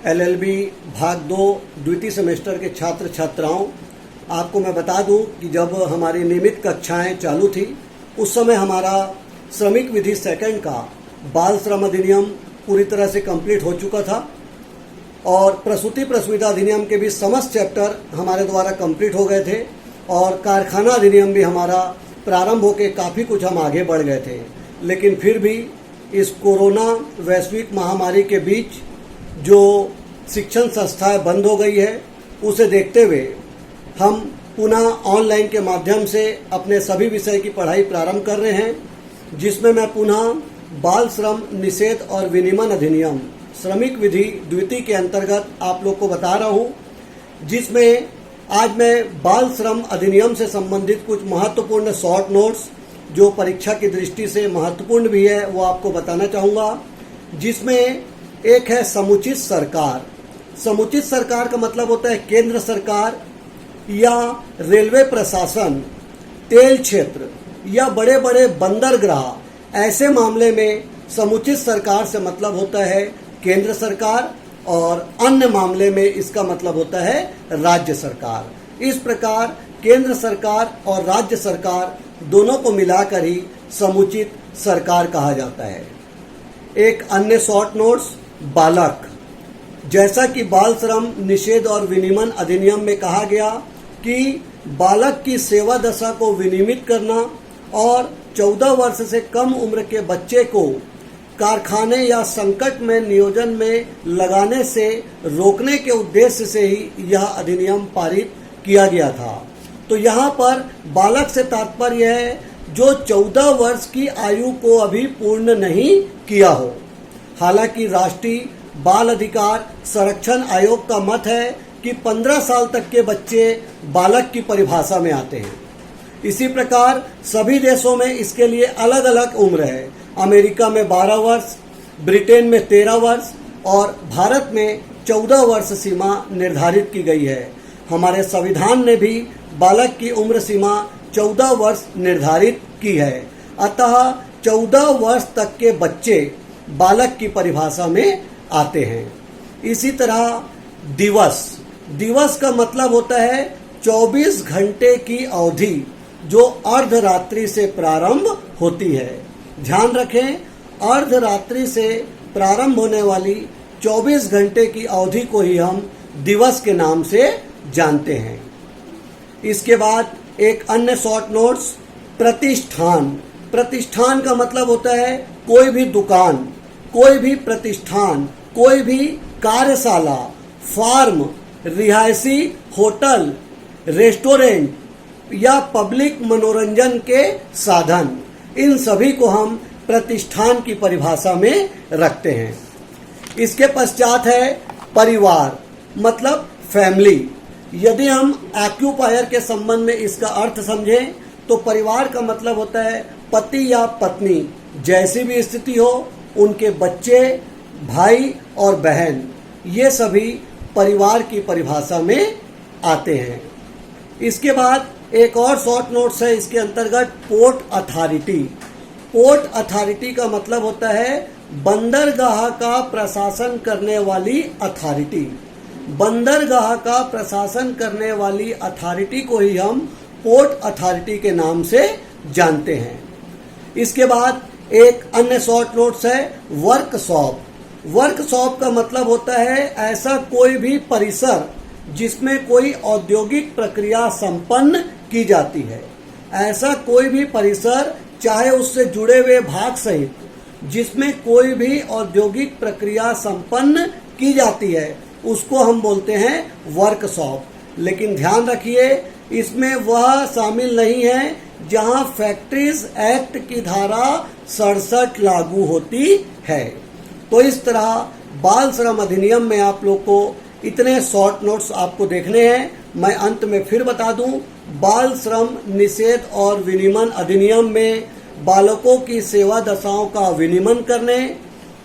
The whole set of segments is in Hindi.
एलएलबी भाग 2 द्वितीय सेमेस्टर के छात्र छात्राओं, आपको मैं बता दूं कि जब हमारी नियमित कक्षाएं चालू थी उस समय हमारा श्रमिक विधि सेकंड का बाल श्रम अधिनियम पूरी तरह से कंप्लीट हो चुका था और प्रसूति प्रसूतिता अधिनियम के भी समस्त चैप्टर हमारे द्वारा कंप्लीट हो गए थे और कारखाना अधिनियम भी हमारा प्रारंभ होकर काफ़ी कुछ हम आगे बढ़ गए थे। लेकिन फिर भी इस कोरोना वैश्विक महामारी के बीच जो शिक्षण संस्थाएं बंद हो गई है उसे देखते हुए हम पुनः ऑनलाइन के माध्यम से अपने सभी विषय की पढ़ाई प्रारंभ कर रहे हैं, जिसमें मैं पुनः बाल श्रम निषेध और विनियमन अधिनियम श्रमिक विधि द्वितीय के अंतर्गत आप लोग को बता रहा हूं, जिसमें आज मैं बाल श्रम अधिनियम से संबंधित कुछ महत्वपूर्ण शॉर्ट नोट्स जो परीक्षा की दृष्टि से महत्वपूर्ण भी है वो आपको बताना चाहूँगा। जिसमें एक है समुचित सरकार। समुचित सरकार का मतलब होता है केंद्र सरकार या रेलवे प्रशासन, तेल क्षेत्र या बड़े बड़े बंदरगाह, ऐसे मामले में समुचित सरकार से मतलब होता है केंद्र सरकार और अन्य मामले में इसका मतलब होता है राज्य सरकार। इस प्रकार केंद्र सरकार और राज्य सरकार दोनों को मिलाकर ही समुचित सरकार कहा जाता है। एक अन्य शॉर्ट नोट्स, बालक। जैसा कि बाल श्रम निषेध और विनियमन अधिनियम में कहा गया कि बालक की सेवा दशा को विनियमित करना और 14 वर्ष से कम उम्र के बच्चे को कारखाने या संकट में नियोजन में लगाने से रोकने के उद्देश्य से ही यह अधिनियम पारित किया गया था। तो यहाँ पर बालक से तात्पर्य है जो 14 वर्ष की आयु को अभी पूर्ण नहीं किया हो। हालांकि राष्ट्रीय बाल अधिकार संरक्षण आयोग का मत है कि 15 साल तक के बच्चे बालक की परिभाषा में आते हैं। इसी प्रकार सभी देशों में इसके लिए अलग अलग उम्र है। अमेरिका में 12 वर्ष, ब्रिटेन में 13 वर्ष और भारत में 14 वर्ष सीमा निर्धारित की गई है। हमारे संविधान ने भी बालक की उम्र सीमा 14 वर्ष निर्धारित की है। अतः 14 वर्ष तक के बच्चे बालक की परिभाषा में आते हैं। इसी तरह दिवस। दिवस का मतलब होता है 24 घंटे की अवधि जो अर्धरात्रि से प्रारंभ होती है। ध्यान रखें, अर्धरात्रि से प्रारंभ होने वाली 24 घंटे की अवधि को ही हम दिवस के नाम से जानते हैं। इसके बाद एक अन्य शॉर्ट नोट्स, प्रतिष्ठान। प्रतिष्ठान का मतलब होता है कोई भी दुकान, कोई भी प्रतिष्ठान, कोई भी कार्यशाला, फार्म, रिहायशी होटल, रेस्टोरेंट या पब्लिक मनोरंजन के साधन, इन सभी को हम प्रतिष्ठान की परिभाषा में रखते हैं। इसके पश्चात है परिवार, मतलब फैमिली। यदि हम ऑक्यूपायर के संबंध में इसका अर्थ समझें तो परिवार का मतलब होता है पति या पत्नी, जैसी भी स्थिति हो, उनके बच्चे, भाई और बहन, ये सभी परिवार की परिभाषा में आते हैं। इसके बाद एक और शॉर्ट नोट्स है इसके अंतर्गत, पोर्ट अथॉरिटी। पोर्ट अथॉरिटी का मतलब होता है बंदरगाह का प्रशासन करने वाली अथॉरिटी। बंदरगाह का प्रशासन करने वाली अथॉरिटी को ही हम पोर्ट अथॉरिटी के नाम से जानते हैं। इसके बाद एक अन्य शॉर्ट नोट्स है वर्कशॉप। वर्कशॉप का मतलब होता है ऐसा कोई भी परिसर जिसमें कोई औद्योगिक प्रक्रिया संपन्न की जाती है। ऐसा कोई भी परिसर, चाहे उससे जुड़े हुए भाग सहित, जिसमें कोई भी औद्योगिक प्रक्रिया संपन्न की जाती है, उसको हम बोलते हैं वर्कशॉप। लेकिन ध्यान रखिए, इसमें वह शामिल नहीं है जहां फैक्ट्रीज एक्ट की धारा 67 लागू होती है। तो इस तरह बाल श्रम अधिनियम में आप लोग को इतने शॉर्ट नोट्स आपको देखने हैं। मैं अंत में फिर बता दूं, बाल श्रम निषेध और विनियमन अधिनियम में बालकों की सेवा दशाओं का विनियमन करने,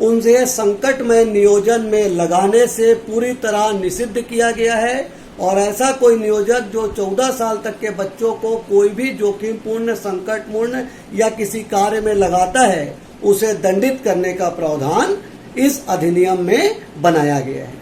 उनसे संकट में नियोजन में लगाने से पूरी तरह निषिद्ध किया गया है और ऐसा कोई नियोजक जो 14 साल तक के बच्चों को कोई भी जोखिमपूर्ण, संकटपूर्ण या किसी कार्य में लगाता है, उसे दंडित करने का प्रावधान इस अधिनियम में बनाया गया है।